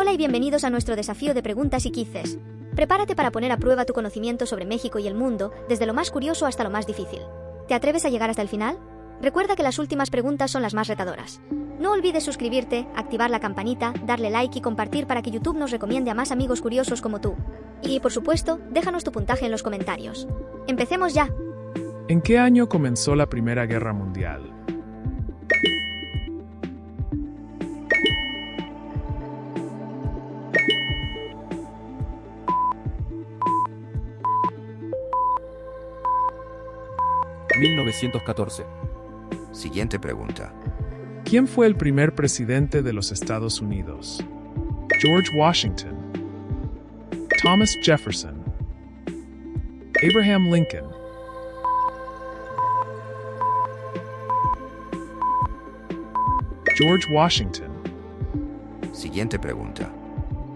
Hola y bienvenidos a nuestro desafío de preguntas y quizzes. Prepárate para poner a prueba tu conocimiento sobre México y el mundo, desde lo más curioso hasta lo más difícil. ¿Te atreves a llegar hasta el final? Recuerda que las últimas preguntas son las más retadoras. No olvides suscribirte, activar la campanita, darle like y compartir para que YouTube nos recomiende a más amigos curiosos como tú. Y, por supuesto, déjanos tu puntaje en los comentarios. ¡Empecemos ya! ¿En qué año comenzó la Primera Guerra Mundial? (1914) Siguiente pregunta. ¿Quién fue el primer presidente de los Estados Unidos? George Washington, Thomas Jefferson, Abraham Lincoln. George Washington. Siguiente pregunta.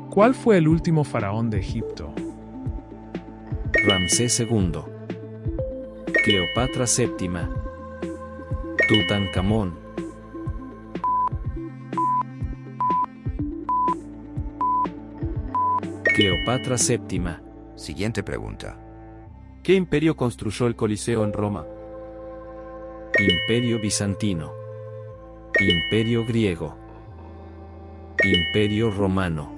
¿Cuál fue el último faraón de Egipto? Ramsés II, Cleopatra VII, Tutankamón. Cleopatra VII. Siguiente pregunta. ¿Qué imperio construyó el Coliseo en Roma? Imperio bizantino, Imperio griego, Imperio romano.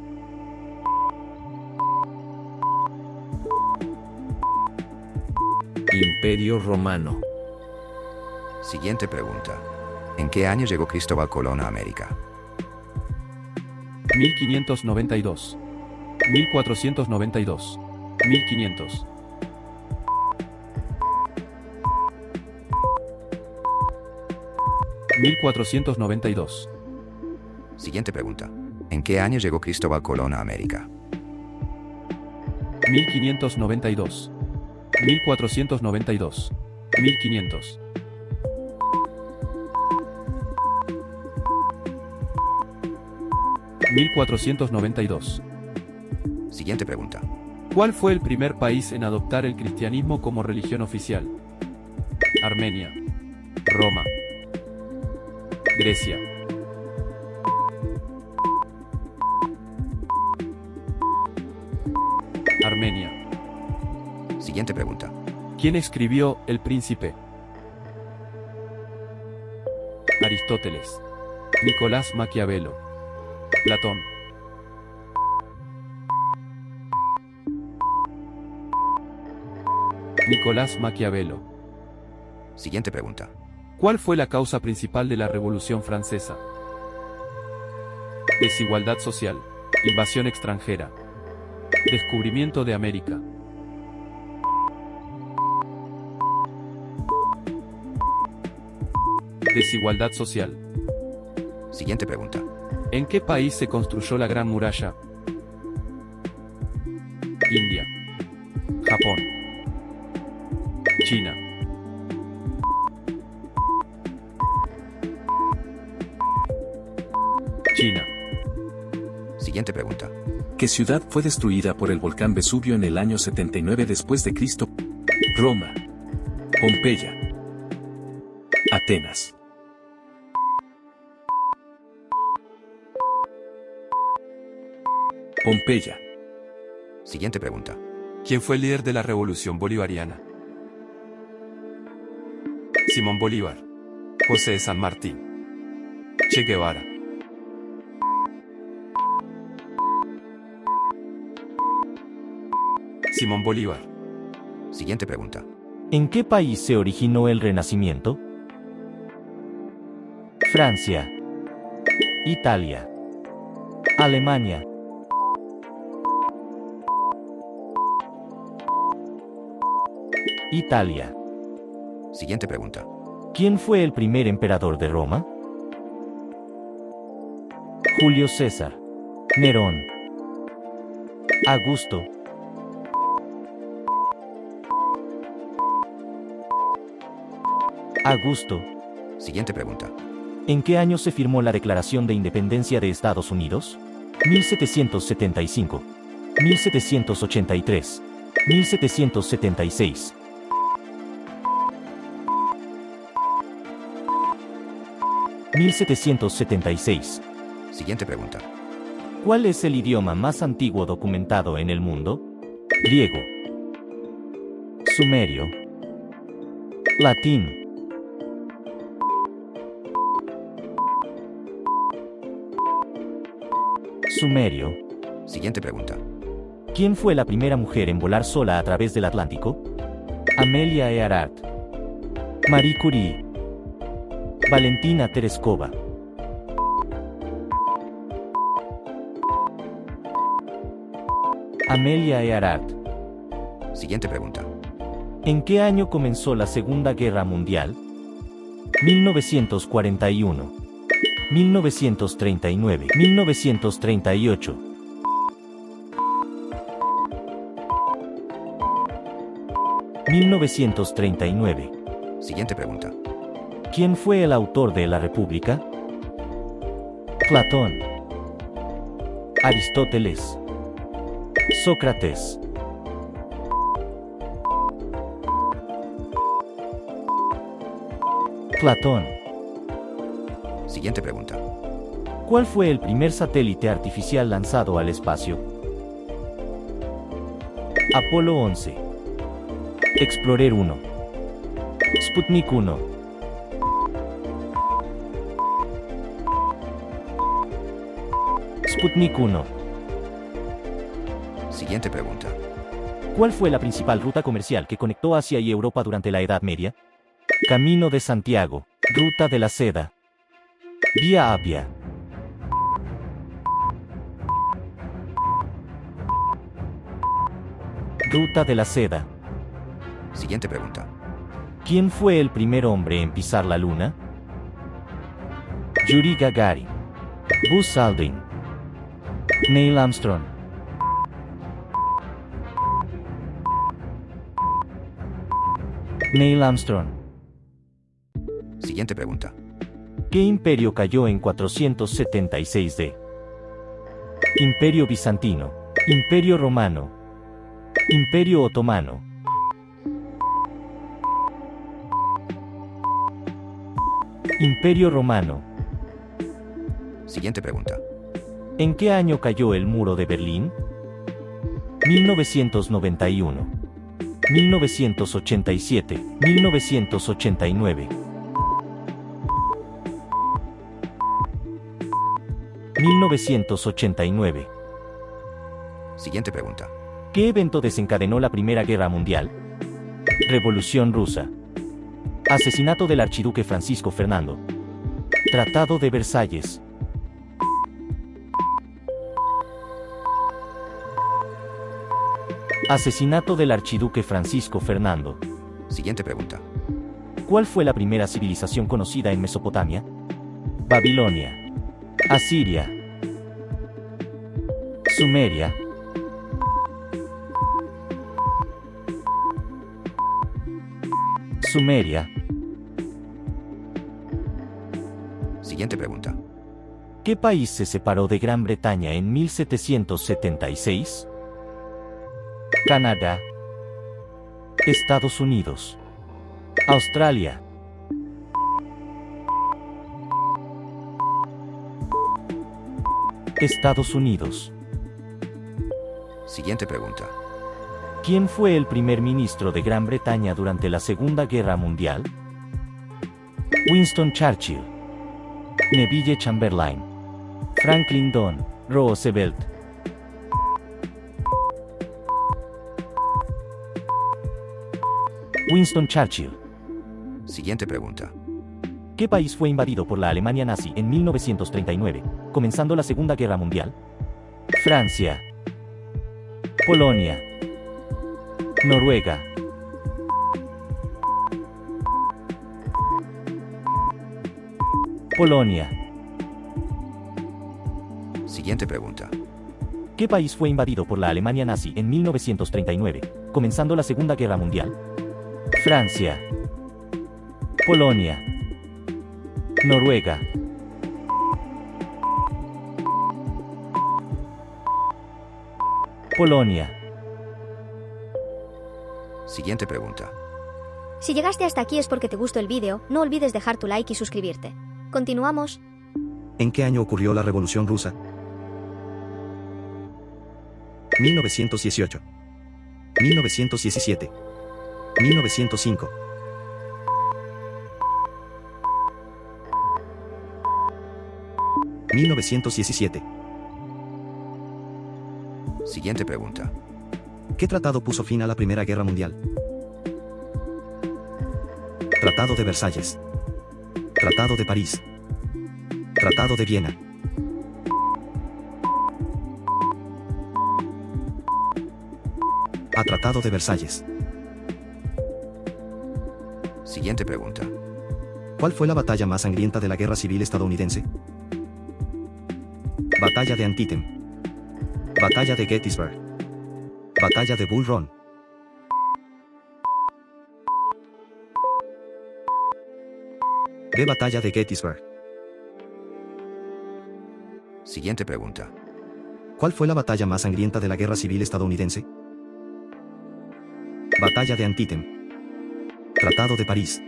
Imperio romano. Siguiente pregunta. ¿En qué año llegó Cristóbal Colón a América? 1592, 1492, 1500. (1492) Siguiente pregunta. ¿En qué año llegó Cristóbal Colón a América? 1592, 1492, 1500. (1492) Siguiente pregunta. ¿Cuál fue el primer país en adoptar el cristianismo como religión oficial? Armenia, Roma, Grecia. Armenia. Siguiente pregunta. ¿Quién escribió El Príncipe? Aristóteles, Nicolás Maquiavelo, Platón. Nicolás Maquiavelo. Siguiente pregunta. ¿Cuál fue la causa principal de la Revolución Francesa? Desigualdad social, invasión extranjera, descubrimiento de América. Desigualdad social. Siguiente pregunta. ¿En qué país se construyó la Gran Muralla? India, Japón, China. China. Siguiente pregunta. ¿Qué ciudad fue destruida por el volcán Vesubio en el año 79 después de Cristo? Roma, Pompeya, Atenas. Pompeya. Siguiente pregunta. ¿Quién fue el líder de la Revolución Bolivariana? Simón Bolívar, José de San Martín, Che Guevara. Simón Bolívar. Siguiente pregunta. ¿En qué país se originó el Renacimiento? Francia, Italia, Alemania. Italia. Siguiente pregunta. ¿Quién fue el primer emperador de Roma? Julio César, Nerón, Augusto. Augusto. Siguiente pregunta. ¿En qué año se firmó la Declaración de Independencia de Estados Unidos? 1775, 1783, 1776. (1776). Siguiente pregunta. ¿Cuál es el idioma más antiguo documentado en el mundo? Griego, sumerio, latín. Sumerio. Siguiente pregunta. ¿Quién fue la primera mujer en volar sola a través del Atlántico? Amelia Earhart, Marie Curie, Valentina Tereskova. Amelia Earhart. Siguiente pregunta. ¿En qué año comenzó la Segunda Guerra Mundial? 1941, 1939, 1938. 1939. Siguiente pregunta. ¿Quién fue el autor de La República? Platón, Aristóteles, Sócrates. Platón. Siguiente pregunta. ¿Cuál fue el primer satélite artificial lanzado al espacio? Apolo 11. Explorer 1. Sputnik 1. Sputnik 1. Siguiente pregunta. ¿Cuál fue la principal ruta comercial que conectó Asia y Europa durante la Edad Media? Camino de Santiago, Ruta de la Seda, Vía Apia. Ruta de la Seda. Siguiente pregunta. ¿Quién fue el primer hombre en pisar la Luna? Yuri Gagarin, Buzz Aldrin, Neil Armstrong. Neil Armstrong. Siguiente pregunta. ¿Qué imperio cayó en 476 d? Imperio Bizantino, Imperio Romano, Imperio Otomano. Imperio Romano. Siguiente pregunta. ¿En qué año cayó el muro de Berlín? 1991, 1987, 1989. 1989. Siguiente pregunta. ¿Qué evento desencadenó la Primera Guerra Mundial? Revolución Rusa. Asesinato del archiduque Francisco Fernando. Tratado de Versalles. Asesinato del archiduque Francisco Fernando. Siguiente pregunta. ¿Cuál fue la primera civilización conocida en Mesopotamia? Babilonia, Asiria, Sumeria, Sumeria. Siguiente pregunta. ¿Qué país se separó de Gran Bretaña en 1776? Canadá, Estados Unidos, Australia. Estados Unidos. Siguiente pregunta. ¿Quién fue el primer ministro de Gran Bretaña durante la Segunda Guerra Mundial? Winston Churchill, Neville Chamberlain, Franklin D. Roosevelt. Winston Churchill. Siguiente pregunta. ¿Qué país fue invadido por la Alemania nazi en 1939, comenzando la Segunda Guerra Mundial? Francia, Polonia, Noruega. Polonia. Siguiente pregunta. ¿Qué país fue invadido por la Alemania nazi en 1939, comenzando la Segunda Guerra Mundial? Francia, Polonia, Noruega. Polonia. Siguiente pregunta. Si llegaste hasta aquí es porque te gustó el vídeo, no olvides dejar tu like y suscribirte. Continuamos. ¿En qué año ocurrió la Revolución Rusa? 1918. 1917. 1905. (1917) Siguiente pregunta. ¿Qué tratado puso fin a la Primera Guerra Mundial? Tratado de Versalles. Tratado de París. Tratado de Viena. A Tratado de Versalles. Siguiente pregunta. ¿Cuál fue la batalla más sangrienta de la Guerra Civil estadounidense? Batalla de Antietam. Batalla de Gettysburg. Batalla de Bull Run. B. Batalla de Gettysburg. Siguiente pregunta. ¿Cuál fue la batalla más sangrienta de la Guerra Civil estadounidense? Batalla de Antietam. Tratado de París.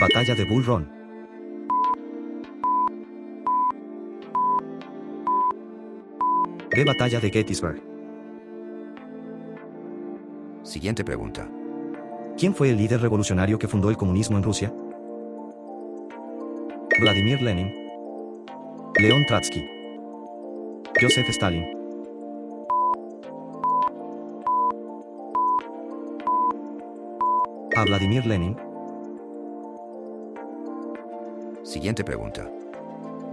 Batalla de Bull Run. B. Batalla de Gettysburg. Siguiente pregunta. ¿Quién fue el líder revolucionario que fundó el comunismo en Rusia? Vladimir Lenin. León Trotsky. Joseph Stalin. A. Vladimir Lenin. Siguiente pregunta.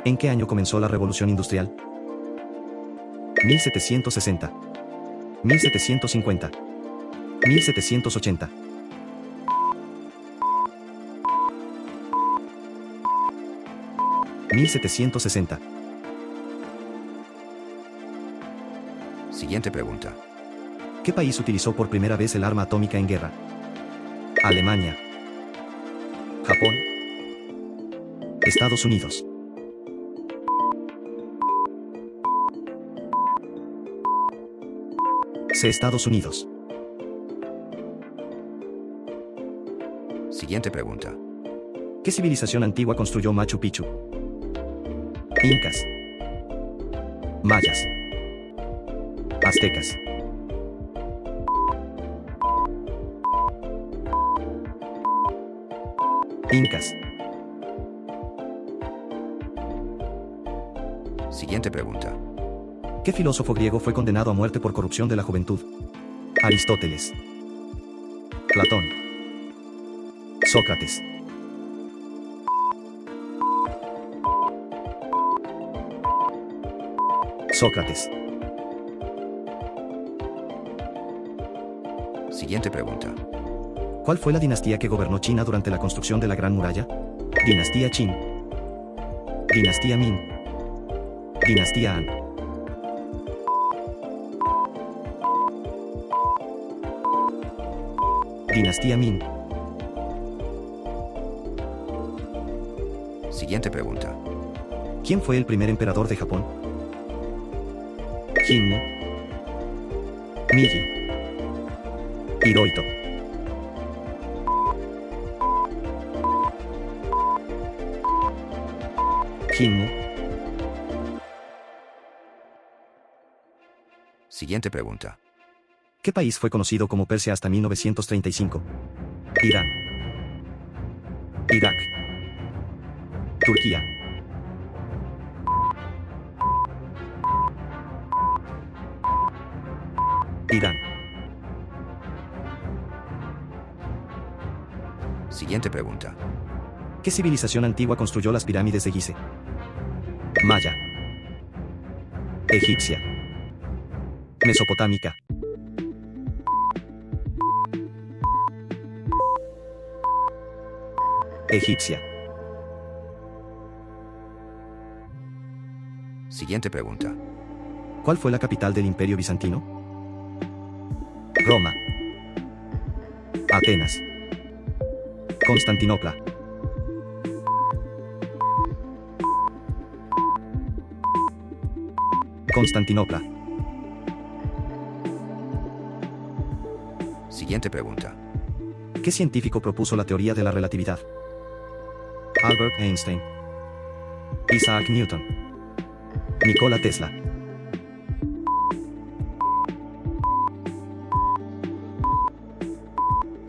¿En qué año comenzó la Revolución Industrial? 1760. 1750. 1780. (1760) Siguiente pregunta. ¿Qué país utilizó por primera vez el arma atómica en guerra? Alemania. Japón. Estados Unidos. C. Estados Unidos. Siguiente pregunta. ¿Qué civilización antigua construyó Machu Picchu? Incas. Mayas. Aztecas. Incas. Siguiente pregunta. ¿Qué filósofo griego fue condenado a muerte por corrupción de la juventud? Aristóteles. Platón. Sócrates. Sócrates. Siguiente pregunta. ¿Cuál fue la dinastía que gobernó China durante la construcción de la Gran Muralla? Dinastía Qin. Dinastía Ming. Dinastía Han. Dinastía Ming. Siguiente pregunta. ¿Quién fue el primer emperador de Japón? Kinmu. Miji. Hirohito. Kinmu. Siguiente pregunta. ¿Qué país fue conocido como Persia hasta 1935? Irán. Irak. Turquía. Irán. Siguiente pregunta. ¿Qué civilización antigua construyó las pirámides de Gizeh? Maya. Egipcia. Mesopotámica. Egipcia. Siguiente pregunta. ¿Cuál fue la capital del Imperio Bizantino? Roma. Atenas. Constantinopla. Constantinopla. Siguiente pregunta. ¿Qué científico propuso la teoría de la relatividad? Albert Einstein. Isaac Newton. Nikola Tesla.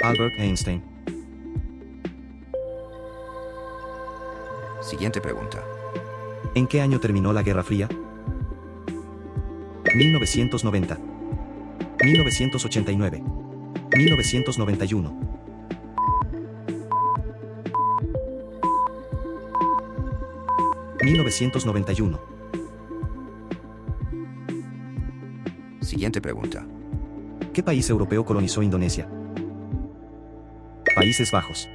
Albert Einstein. Siguiente pregunta. ¿En qué año terminó la Guerra Fría? 1990. 1989. 1991. 1991. Siguiente pregunta. ¿Qué país europeo colonizó Indonesia? Países Bajos.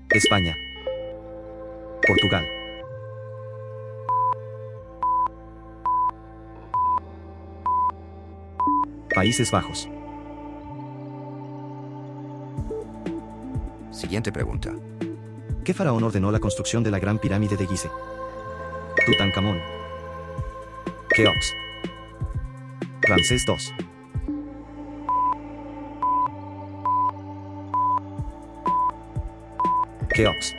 España. Portugal. Países Bajos. Siguiente pregunta. ¿Qué faraón ordenó la construcción de la Gran Pirámide de Gizeh? Tutankamón. Keops. Ramsés II. Keops.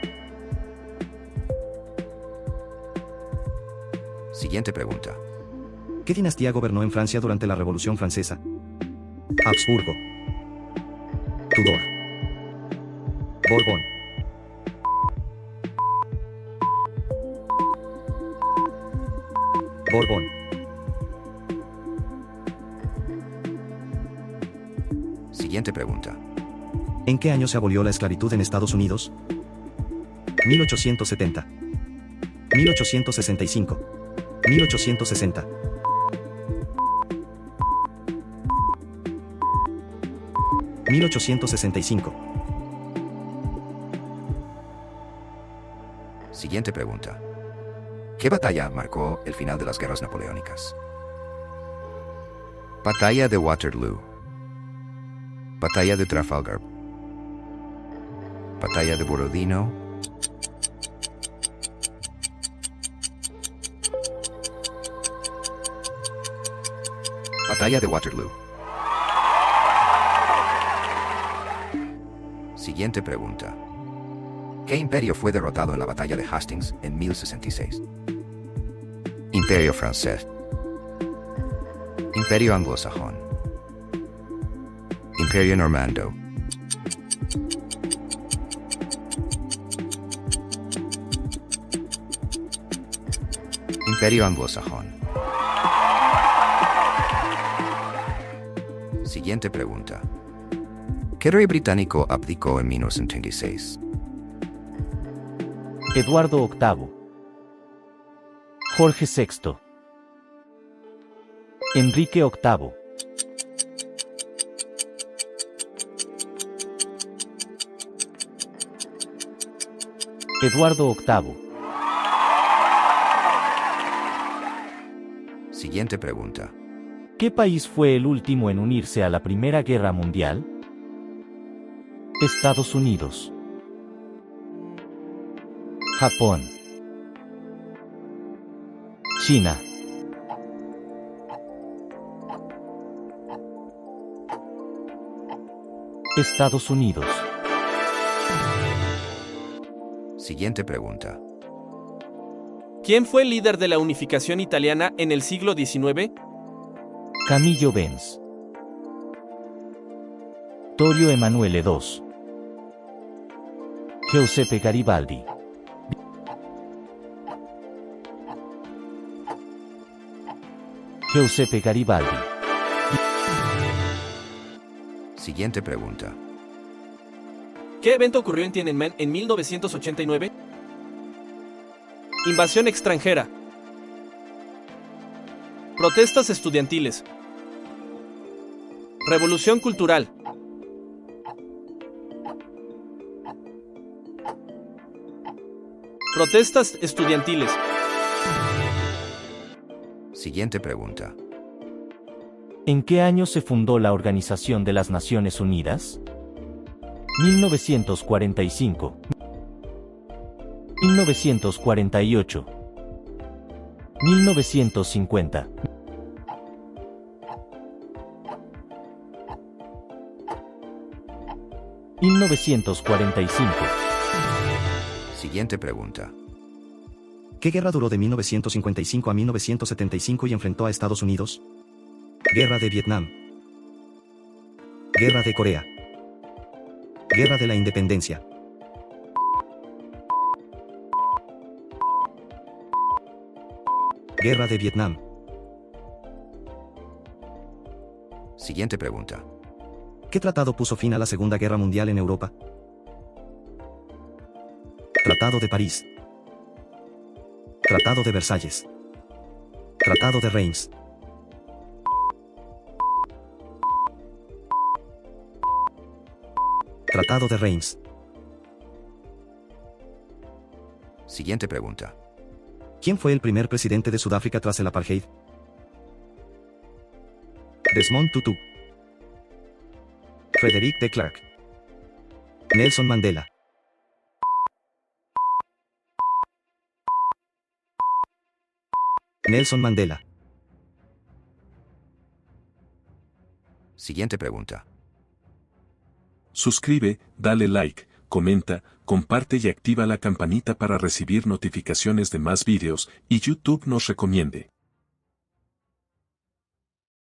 Siguiente pregunta. ¿Qué dinastía gobernó en Francia durante la Revolución Francesa? Habsburgo. Tudor. Borbón. Borbón. Siguiente pregunta. ¿En qué año se abolió la esclavitud en Estados Unidos? 1870. 1865. 1860. 1865. Siguiente pregunta. ¿Qué batalla marcó el final de las guerras napoleónicas? Batalla de Waterloo. Batalla de Trafalgar. Batalla de Borodino. Batalla de Waterloo. Siguiente pregunta. ¿Qué imperio fue derrotado en la batalla de Hastings en 1066? Imperio francés. Imperio anglosajón. Imperio normando. Imperio anglosajón. Siguiente pregunta. ¿Qué rey británico abdicó en 1936? Eduardo VIII. Jorge VI. Enrique VIII. Eduardo VIII. Siguiente pregunta. ¿Qué país fue el último en unirse a la Primera Guerra Mundial? Estados Unidos. Japón. China. Estados Unidos. Siguiente pregunta. ¿Quién fue el líder de la unificación italiana en el siglo XIX? Camillo Benz. Vittorio Emanuele II. Giuseppe Garibaldi. Giuseppe Garibaldi. Siguiente pregunta. ¿Qué evento ocurrió en Tiananmen en 1989? Invasión extranjera. Protestas estudiantiles. Revolución cultural. Protestas estudiantiles. Siguiente pregunta. ¿En qué año se fundó la Organización de las Naciones Unidas? 1945. 1948. 1950. 1945. Siguiente pregunta. ¿Qué guerra duró de 1955 a 1975 y enfrentó a Estados Unidos? Guerra de Vietnam. Guerra de Corea. Guerra de la Independencia. Guerra de Vietnam. Siguiente pregunta. ¿Qué tratado puso fin a la Segunda Guerra Mundial en Europa? Tratado de París. Tratado de Versalles. Tratado de Reims. Tratado de Reims. Siguiente pregunta. ¿Quién fue el primer presidente de Sudáfrica tras el apartheid? Desmond Tutu. Frederick de Klerk. Nelson Mandela. Nelson Mandela. Siguiente pregunta. Suscribe, dale like, comenta, comparte y activa la campanita para recibir notificaciones de más vídeos y YouTube nos recomiende.